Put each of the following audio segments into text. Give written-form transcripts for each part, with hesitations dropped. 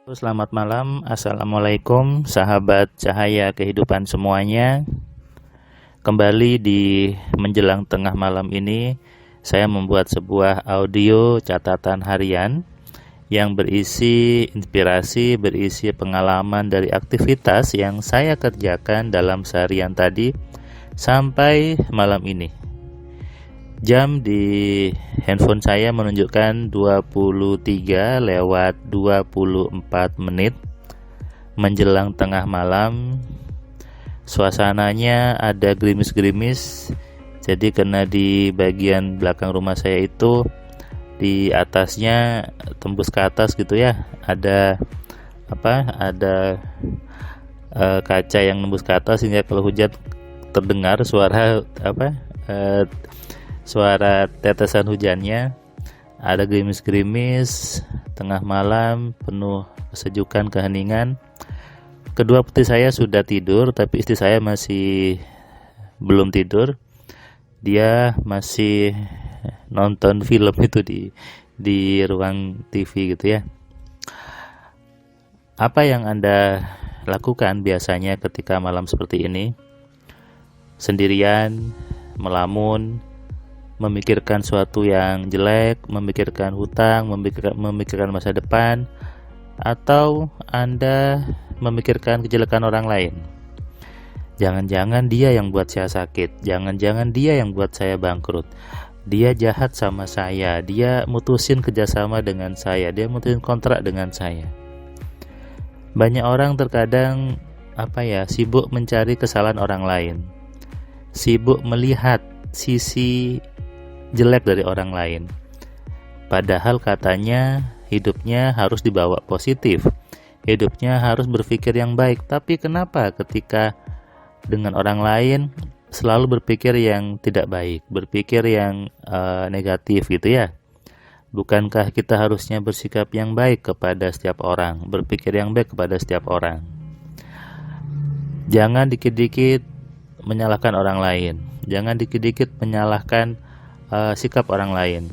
Selamat malam, Assalamualaikum sahabat cahaya kehidupan semuanya. Kembali di menjelang tengah malam ini, saya membuat sebuah audio catatan harian yang berisi inspirasi, berisi pengalaman dari aktivitas yang saya kerjakan dalam seharian tadi sampai malam ini. Jam di handphone saya menunjukkan 23 lewat 24 menit menjelang tengah malam. Suasananya ada gerimis-gerimis. Jadi karena di bagian belakang rumah saya itu di atasnya tembus ke atas gitu ya. Ada kaca yang nembus ke atas sehingga kalau hujan terdengar suara tetesan hujannya. Ada gerimis-gerimis, tengah malam, penuh kesejukan, keheningan. Kedua putri saya sudah tidur, tapi istri saya masih belum tidur. Dia masih nonton film itu di ruang TV gitu ya. Apa yang Anda lakukan biasanya ketika malam seperti ini? Sendirian, melamun, memikirkan sesuatu yang jelek, memikirkan hutang, memikirkan masa depan, atau Anda memikirkan kejelekan orang lain. Jangan-jangan dia yang buat saya sakit, jangan-jangan dia yang buat saya bangkrut, dia jahat sama saya, dia mutusin kerjasama dengan saya, dia mutusin kontrak dengan saya. Banyak orang terkadang sibuk mencari kesalahan orang lain, sibuk melihat sisi jelek dari orang lain. Padahal katanya hidupnya harus dibawa positif, hidupnya harus berpikir yang baik. Tapi kenapa ketika dengan orang lain selalu berpikir yang tidak baik, berpikir yang negatif gitu ya? Bukankah kita harusnya bersikap yang baik kepada setiap orang, berpikir yang baik kepada setiap orang? Jangan dikit-dikit menyalahkan orang lain, jangan dikit-dikit menyalahkan sikap orang lain.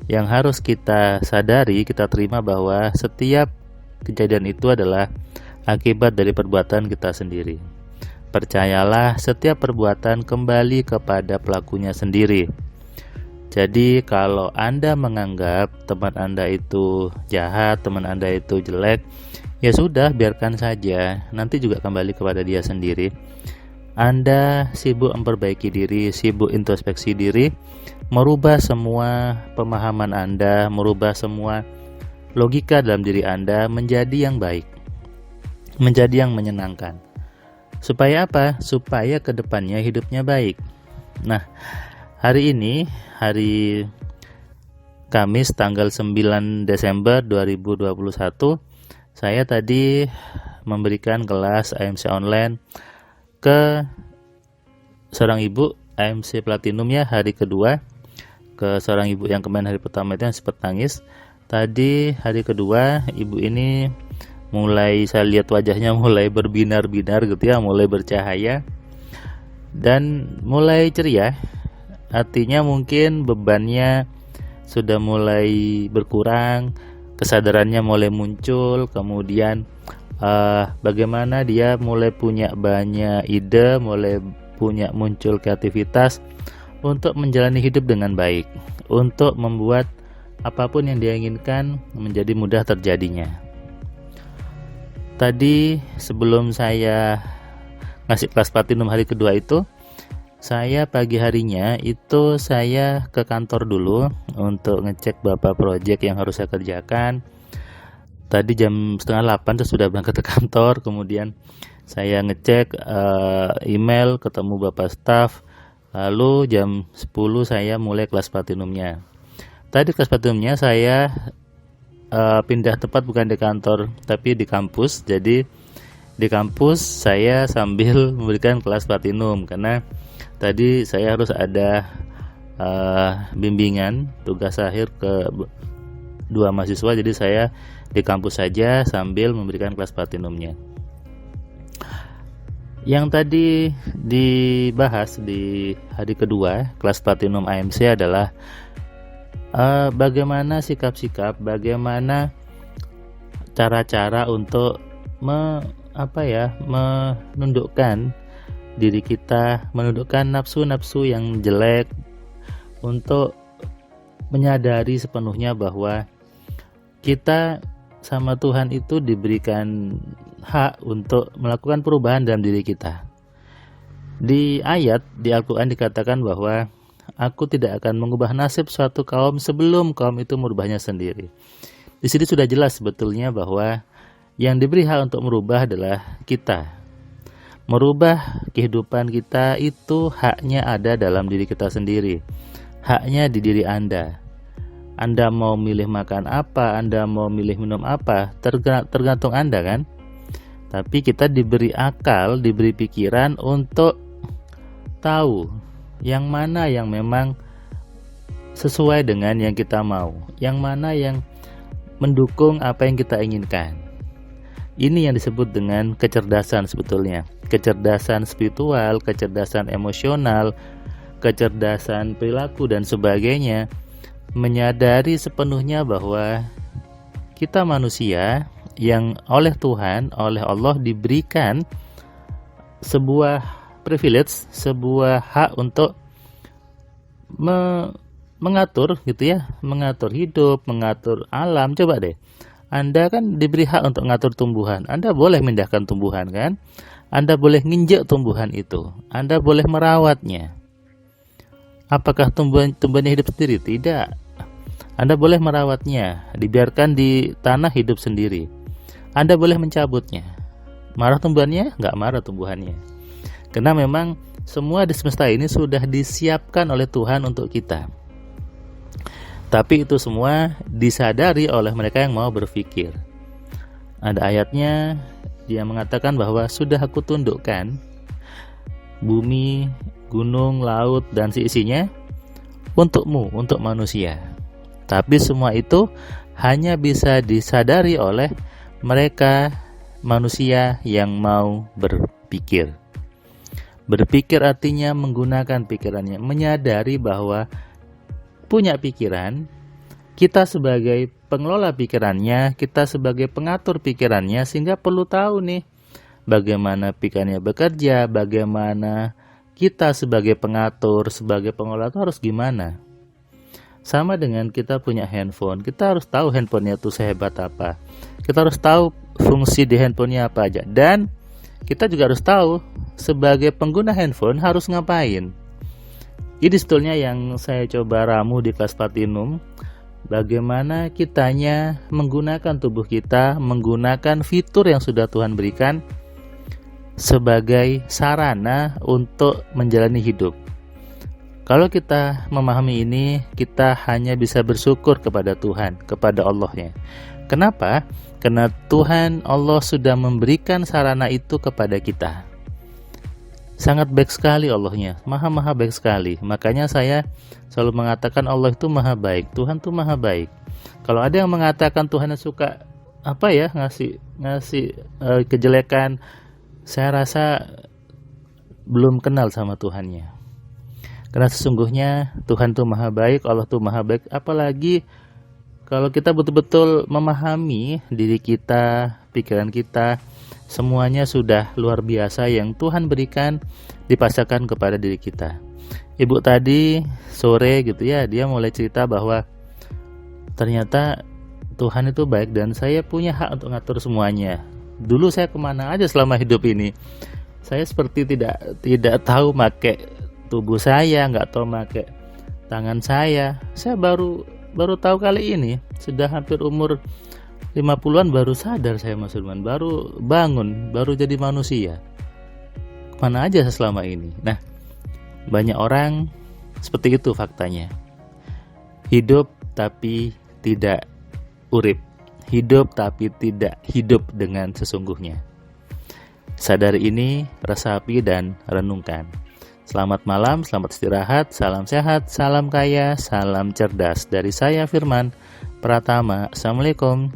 Yang harus kita sadari, kita terima bahwa setiap kejadian itu adalah akibat dari perbuatan kita sendiri. Percayalah, setiap perbuatan kembali kepada pelakunya sendiri. Jadi kalau Anda menganggap teman Anda itu jahat, teman Anda itu jelek, ya sudah, biarkan saja, nanti juga kembali kepada dia sendiri. Anda sibuk memperbaiki diri, sibuk introspeksi diri, merubah semua pemahaman Anda, merubah semua logika dalam diri Anda menjadi yang baik, menjadi yang menyenangkan. Supaya apa? Supaya kedepannya hidupnya baik. Nah, hari ini, hari Kamis tanggal 9 Desember 2021, saya tadi memberikan kelas AMC online ke seorang ibu, AMC Platinum ya, hari kedua. Ke seorang ibu yang kemarin hari pertama itu yang sempat nangis. Tadi hari kedua, ibu ini mulai, saya lihat wajahnya mulai berbinar-binar gitu ya, mulai bercahaya dan mulai ceria. Artinya mungkin bebannya sudah mulai berkurang, kesadarannya mulai muncul, kemudian bagaimana dia mulai punya banyak ide, mulai punya muncul kreativitas untuk menjalani hidup dengan baik, untuk membuat apapun yang dia inginkan menjadi mudah terjadinya. Tadi sebelum saya ngasih kelas platinum hari kedua itu, saya pagi harinya itu saya ke kantor dulu untuk ngecek beberapa proyek yang harus saya kerjakan. Tadi jam 7:30 saya sudah berangkat ke kantor, kemudian saya ngecek email, ketemu bapak staff, lalu jam 10 saya mulai kelas platinumnya. Tadi kelas platinumnya saya pindah tempat, bukan di kantor tapi di kampus. Jadi di kampus saya sambil memberikan kelas platinum karena tadi saya harus ada bimbingan tugas akhir ke dua mahasiswa, jadi saya di kampus saja sambil memberikan kelas platinumnya. Yang tadi dibahas di hari kedua kelas platinum AMC adalah bagaimana sikap-sikap, bagaimana cara-cara untuk menundukkan diri kita, menundukkan nafsu-nafsu yang jelek, untuk menyadari sepenuhnya bahwa kita sama Tuhan itu diberikan hak untuk melakukan perubahan dalam diri kita. Di ayat di Al-Quran dikatakan bahwa aku tidak akan mengubah nasib suatu kaum sebelum kaum itu merubahnya sendiri. Di sini sudah jelas sebetulnya bahwa yang diberi hak untuk merubah adalah kita. Merubah kehidupan kita itu haknya ada dalam diri kita sendiri. Haknya di diri Anda. Anda mau milih makan apa, Anda mau milih minum apa, tergantung Anda kan. Tapi kita diberi akal, diberi pikiran untuk tahu yang mana yang memang sesuai dengan yang kita mau, yang mana yang mendukung apa yang kita inginkan. Ini yang disebut dengan kecerdasan sebetulnya. Kecerdasan spiritual, kecerdasan emosional, kecerdasan perilaku dan sebagainya. Menyadari sepenuhnya bahwa kita manusia yang oleh Tuhan, oleh Allah diberikan sebuah privilege, sebuah hak untuk mengatur gitu ya, mengatur hidup, mengatur alam. Coba deh, Anda kan diberi hak untuk mengatur tumbuhan. Anda boleh memindahkan tumbuhan kan? Anda boleh nginjek tumbuhan itu. Anda boleh merawatnya. Apakah tumbuhannya hidup sendiri? Tidak. Anda boleh merawatnya, dibiarkan di tanah hidup sendiri. Anda boleh mencabutnya. Marah tumbuhannya? Nggak marah tumbuhannya. Karena memang semua di semesta ini sudah disiapkan oleh Tuhan untuk kita. Tapi itu semua disadari oleh mereka yang mau berpikir. Ada ayatnya, dia mengatakan bahwa sudah aku tundukkan bumi, gunung, laut, dan seisinya untukmu, untuk manusia. Tapi semua itu hanya bisa disadari oleh mereka manusia yang mau berpikir. Berpikir artinya menggunakan pikirannya, menyadari bahwa punya pikiran, kita sebagai pengelola pikirannya, kita sebagai pengatur pikirannya, sehingga perlu tahu nih bagaimana pikirannya bekerja, bagaimana kita sebagai pengatur, sebagai pengelola itu harus gimana. Sama dengan kita punya handphone, kita harus tahu handphonenya itu sehebat apa. Kita harus tahu fungsi di handphonenya apa aja. Dan kita juga harus tahu sebagai pengguna handphone harus ngapain. Ini sebetulnya yang saya coba ramu di kelas Platinum. Bagaimana kitanya menggunakan tubuh kita, menggunakan fitur yang sudah Tuhan berikan sebagai sarana untuk menjalani hidup. Kalau kita memahami ini, kita hanya bisa bersyukur kepada Tuhan, kepada Allahnya. Kenapa? Karena Tuhan Allah sudah memberikan sarana itu kepada kita. Sangat baik sekali Allahnya, maha baik sekali. Makanya saya selalu mengatakan Allah itu maha baik, Tuhan itu maha baik. Kalau ada yang mengatakan Tuhan suka ngasih kejelekan, saya rasa belum kenal sama Tuhannya. Karena sesungguhnya Tuhan itu maha baik, Allah itu maha baik. Apalagi kalau kita betul-betul memahami diri kita, pikiran kita, semuanya sudah luar biasa yang Tuhan berikan, dipasrahkan kepada diri kita. Ibu tadi sore gitu ya, dia mulai cerita bahwa ternyata Tuhan itu baik dan saya punya hak untuk ngatur semuanya. Dulu saya kemana aja selama hidup ini, saya seperti tidak tahu make tubuh saya, nggak tahu make tangan saya. Saya baru tahu kali ini, sudah hampir umur 50-an baru sadar saya, Mas Firman, baru bangun, baru jadi manusia. Kemana aja selama ini? Nah, banyak orang seperti itu faktanya. Hidup tapi tidak urip. Hidup tapi tidak hidup dengan sesungguhnya. Sadari ini, resapi dan renungkan. Selamat malam, selamat istirahat, salam sehat, salam kaya, salam cerdas. Dari saya Firman Pratama. Assalamualaikum.